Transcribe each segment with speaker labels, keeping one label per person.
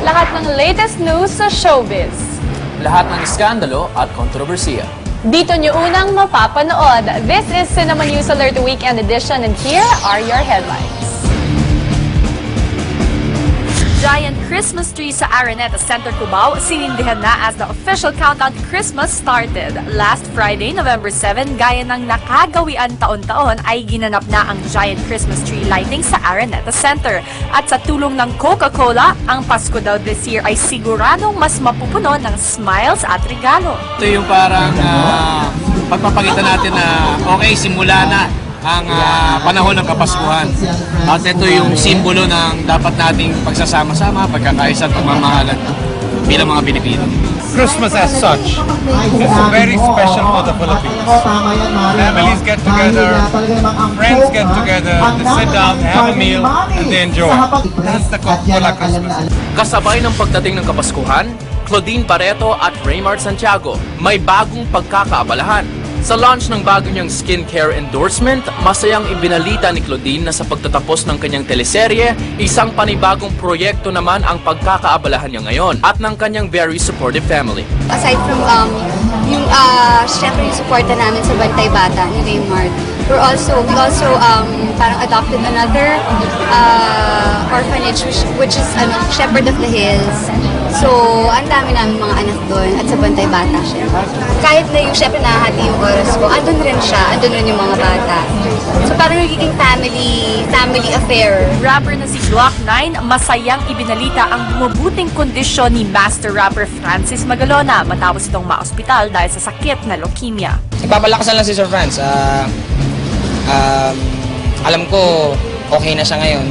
Speaker 1: Lahat ng latest news sa showbiz.
Speaker 2: Lahat ng iskandalo at kontrobersiya.
Speaker 1: Dito nyo unang mapapanood. This is Cinema News Alert Weekend Edition and here are your headlines. Giant Christmas tree sa Araneta Center, Cubao, sinindihan na as the official countdown to Christmas started. Last Friday, November 7, gaya ng nakagawian taon-taon ay ginanap na ang giant Christmas tree lighting sa Araneta Center. At sa tulong ng Coca-Cola, ang Pasko daw this year ay siguradong mas mapupuno ng smiles at regalo.
Speaker 3: Ito yung parang pagpapakita natin na okay, simula na ang panahon ng Kapaskuhan. At ito yung simbolo ng dapat nating pagsasama-sama, pagkakaisa at pagmamahalan bilang mga Pilipino.
Speaker 4: Christmas as such is very special for the Philippines. Families get together, friends get together, they sit down, they have a meal, and they enjoy. That's the Coca-Cola Christmas.
Speaker 2: Kasabay ng pagdating ng Kapaskuhan, Claudine Barreto at Raymart Santiago may bagong pagkakaabalahan. Sa launch ng bago niyang skincare endorsement, masayang ibinalita ni Claudine na sa pagtatapos ng kanyang teleserye, isang panibagong proyekto naman ang pagkakaabalahan niya ngayon at ng kanyang very supportive family.
Speaker 5: Aside from syempre yung suporta namin sa Bantay Bata ni Raymart, we also parang adopted another orphanage which is Shepherd of the Hills. So, ang dami namin mga anak doon at sa Bantay Bata siya. Kahit na yung syempre nahati yung oras ko, andun rin siya, andun rin yung mga bata. So, parang nagiging family affair.
Speaker 1: Rapper na si Glock-9, masayang ibinalita ang bumubuting kondisyon ni master rapper Francis Magalona matapos itong ma-ospital dahil sa sakit na leukemia.
Speaker 6: Nagpapalakasan lang si Sir Franz. Alam ko okay na siya ngayon.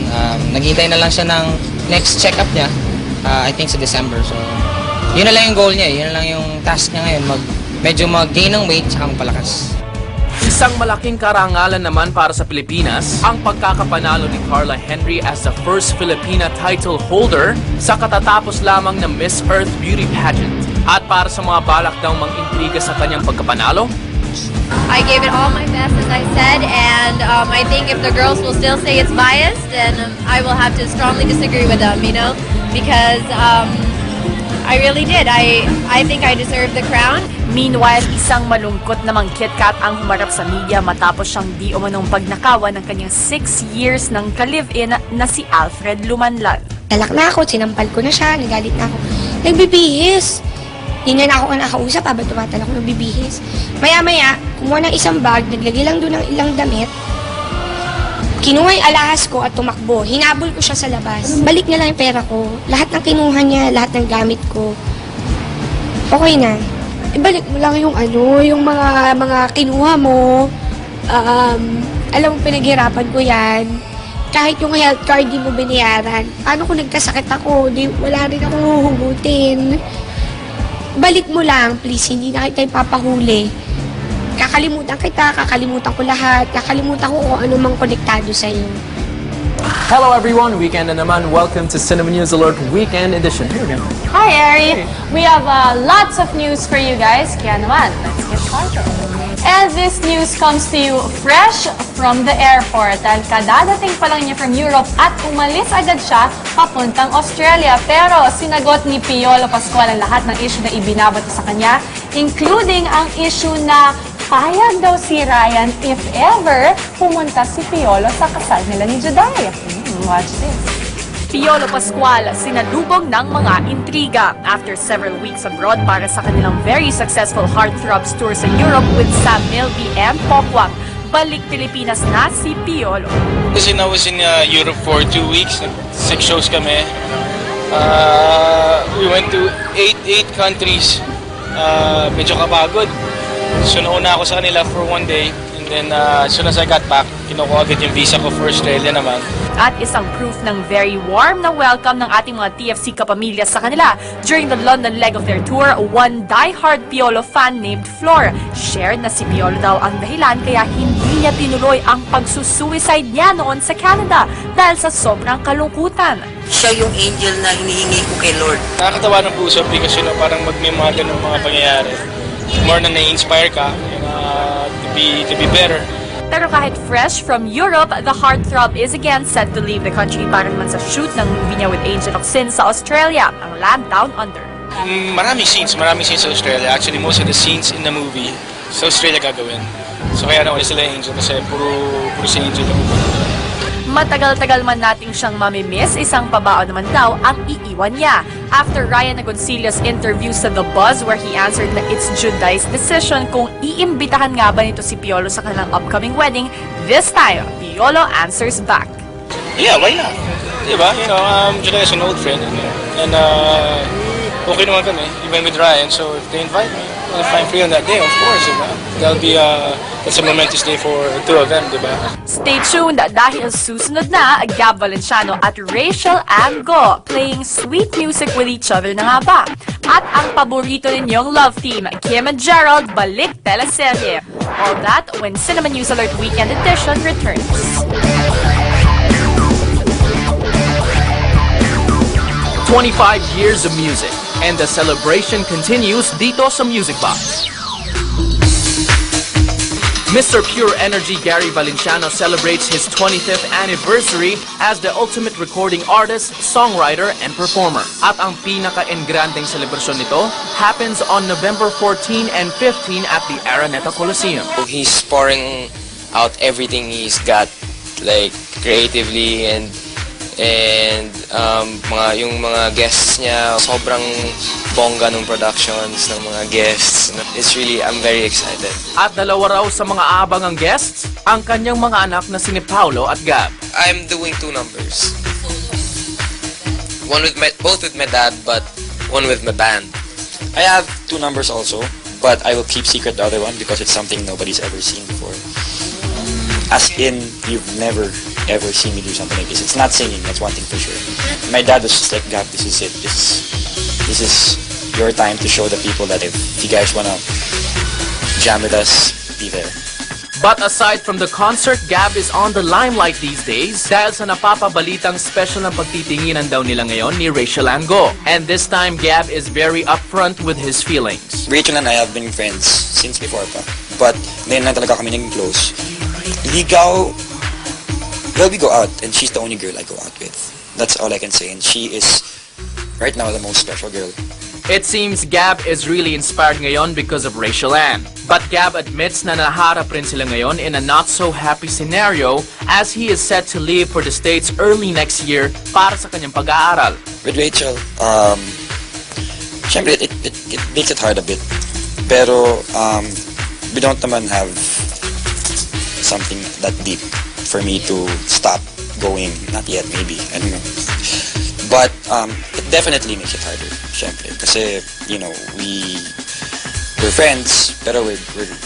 Speaker 6: Naghihintay na lang siya ng next check-up niya. I think sa December. So, yun na lang yung goal niya. Yun na lang yung task niya ngayon. Medyo mag-gain ng weight tsaka magpalakas.
Speaker 2: Isang malaking karangalan naman para sa Pilipinas ang pagkakapanalo ni Carla Henry as the first Filipina title holder sa katatapos lamang na Miss Earth Beauty Pageant. At para sa mga balak daw mang-intriga sa kanyang pagkapanalo,
Speaker 7: I gave it all my best, as I said, and I think if the girls will still say it's biased, then I will have to strongly disagree with them, you know, because I really did. I think I deserve the crown.
Speaker 1: Meanwhile, isang malungkot namang KitKat ang humarap sa media matapos siyang di umanong pagnakawan ng kanyang 6 years ng ka-live-in na si Alfred Lumanlan.
Speaker 8: Talak na ako, sinampal ko na siya, nagalit na ako. Nagbibihis! Hindi na ako nakausap habang tumatalak ko nagbibihis. Maya-maya, kumuha ng isang bag, naglagay lang doon ng ilang damit. Kinuha yung alahas ko at tumakbo. Hinabol ko siya sa labas. Balik niya lang yung pera ko. Lahat ng kinuha niya, lahat ng gamit ko. Okay na. Ibalik mo lang yung yung mga kinuha mo. Alam mo, pinaghirapan ko yan. Kahit yung health card di mo binayaran. Paano kung nagkasakit ako? Wala rin ako huhugutin. Balik mo lang, please. Hindi na kita ipapahuli. Kakalimutan kita, kakalimutan ko lahat, kakalimutan ko kung ano mang konektado sa'yo.
Speaker 2: hello everyone, weekend na naman. Welcome to Cinema News Alert Weekend Edition. Here we go.
Speaker 1: Hi, Ari! We have lots of news for you guys. Kaya naman, let's get started. And this news comes to you fresh from the airport dahil kadadating pa lang niya from Europe at umalis agad siya papuntang Australia. Pero sinagot ni Piolo Pascual ang lahat ng issue na ibinabato sa kanya, including ang issue na payag daw si Ryan if ever pumunta si Piolo sa kasal nila ni Juday. Watch this. Piolo Pascual, sinalubong ng mga intriga after several weeks abroad para sa kanilang very successful Heartthrobs tour sa Europe with Sam Milby and Pokwang. Balik Pilipinas na si Piolo.
Speaker 9: Kasi I was in Europe for 2 weeks, 6 shows kami. We went to 8 countries. Medyo kapagod. So nauna ako sa kanila for 1 day. And then as soon as I got back, kinukuha agad yung visa ko for Australia naman.
Speaker 1: At isang proof ng very warm na welcome ng ating mga TFC kapamilya sa kanila. During the London leg of their tour, one die-hard Piolo fan named Flor shared na si Piolo daw ang dahilan kaya hindi niya tinuloy ang pagsusuicide niya noon sa Canada dahil sa sobrang kalungkutan.
Speaker 10: Siya yung angel na hinihingi ko kay Lord.
Speaker 9: Nakakatawa ng puso because parang may mga ganung mga pangyayari. More na na-inspire ka to be better.
Speaker 11: Pero kahit fresh from Europe, the heartthrob is again set to leave the country para naman sa shoot ng movie niya with Angel Locsin sa Australia, ang Land Down Under.
Speaker 9: Maraming scenes sa Australia. Actually, most of the scenes in the movie sa Australia gagawin. So kaya naman sila Angel kasi puro si Angel yung
Speaker 11: Matagal-tagal man nating siyang mamimiss, isang pabao naman daw ang iiwan niya. After Ryan Agoncillo's interview sa The Buzz where he answered na it's Judai's decision kung iimbitahan nga ba nito si Piolo sa kanilang upcoming wedding, this time, Piolo answers back.
Speaker 9: Yeah, why not? Diba? You know, Juday is an old friend and okay naman kami, even with Ryan, so if they invite me, if I'm free on that day, of course, diba? That'll be it's a momentous day for two of them, diba?
Speaker 11: Stay tuned dahil susunod na Gab Valenciano at Rachel Ann Go playing sweet music with each other na nga ba. At ang paborito ninyong love team, Kim and Gerald, balik teleserye. All that when Cinema News Alert Weekend Edition returns.
Speaker 2: 25 years of music, and the celebration continues dito sa Music Box. Mr. Pure Energy Gary Valenciano celebrates his 25th anniversary as the ultimate recording artist, songwriter, and performer. At ang pinaka-engrandeng selebrasyon nito happens on November 14 and 15 at the Araneta Coliseum.
Speaker 6: He's pouring out everything he's got, like creatively and yung mga guests niya, sobrang bongga ng productions ng mga guests. It's really, I'm very excited.
Speaker 2: At dalawa raw sa mga aabangang guests, ang kanyang mga anak na sini Paolo at Gab.
Speaker 6: I'm doing 2 numbers. Both with my dad, but one with my band.
Speaker 12: I have 2 numbers also, but I will keep secret the other one because it's something nobody's ever seen before. As in, you've never ever seen me do something like this. It's not singing, that's one thing for sure. My dad was just like, Gab, this is it. This is your time to show the people that if you guys wanna jam with us, be there.
Speaker 2: But aside from the concert, Gab is on the limelight these days dahil sa napapabalitang special na pagtitinginan daw nila ngayon ni Rachel Ann Go. And this time, Gab is very upfront with his feelings.
Speaker 12: Rachel and I have been friends since before pa. But ngayon lang talaga kami naging close. Well, we go out, and she's the only girl I go out with. That's all I can say, and she is, right now, the most special girl.
Speaker 2: It seems Gab is really inspired ngayon because of Rachel Ann. But Gab admits na naharap rin sila ngayon in a not-so-happy scenario as he is set to leave for the States early next year para sa kanyang pag-aaral.
Speaker 12: With Rachel, syempre, it makes it hard a bit. Pero, we don't naman have something that deep for me to stop going. Not yet, maybe. I don't know. But it definitely makes it harder, syempre. Kasi, you know, we're friends, pero we're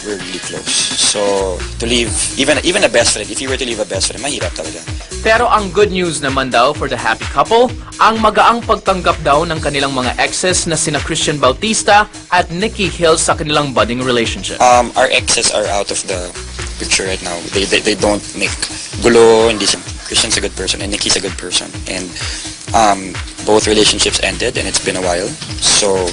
Speaker 12: really close. So, to leave, even a best friend, if you were to leave a best friend, mahirap talaga.
Speaker 2: Pero ang good news naman daw for the happy couple, ang magaang pagtanggap daw ng kanilang mga exes na sina Christian Bautista at Nikki Hill sa kanilang budding relationship.
Speaker 12: Our exes are out of the picture right now. They don't make gulo. Hindi siya. Christian's a good person and Nikki's a good person. And both relationships ended and it's been a while. So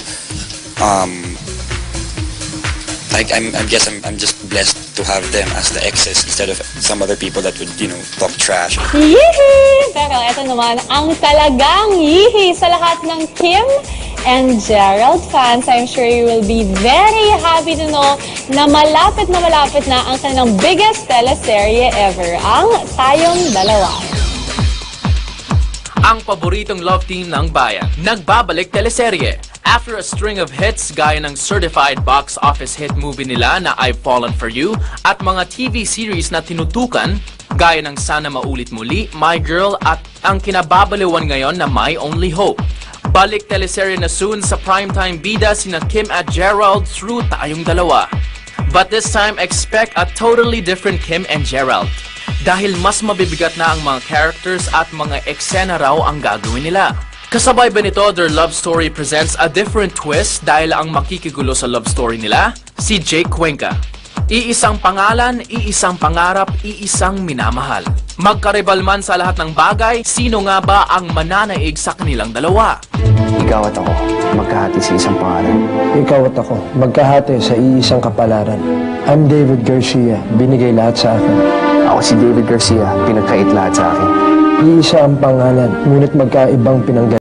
Speaker 12: I guess I'm just blessed to have them as the exes instead of some other people that would, you know, talk trash.
Speaker 1: Yee! Pero ito naman ang talagang yihi sa lahat ng Kim and Gerald fans. I'm sure you will be very happy to know na malapit na ang kanilang biggest teleserye ever, ang Tayong Dalawa.
Speaker 2: Ang paboritong love team ng bayan, nagbabalik teleserye. After a string of hits gaya ng certified box office hit movie nila na I've Fallen For You at mga TV series na tinutukan gaya ng Sana Maulit Muli, My Girl at ang kinababaliwan ngayon na My Only Hope. Balik teleserye na soon sa primetime bida sina Kim at Gerald through Tayong Dalawa. But this time, expect a totally different Kim and Gerald. Dahil mas mabibigat na ang mga characters at mga eksena raw ang gagawin nila. Kasabay ba nito, their love story presents a different twist dahil ang makikigulo sa love story nila, si Jake Cuenca. Iisang pangalan, iisang pangarap, iisang minamahal. Magkaribal man sa lahat ng bagay, sino nga ba ang mananaig sa kanilang dalawa?
Speaker 13: Ikaw at ako, magkahati sa isang pangalan.
Speaker 14: Ikaw at ako, magkahati sa iisang kapalaran. I'm David Garcia, binigay lahat sa akin.
Speaker 13: Ako si David Garcia, pinagkait lahat sa akin.
Speaker 14: Iisa ang pangalan, ngunit magkaibang pinanggalingan.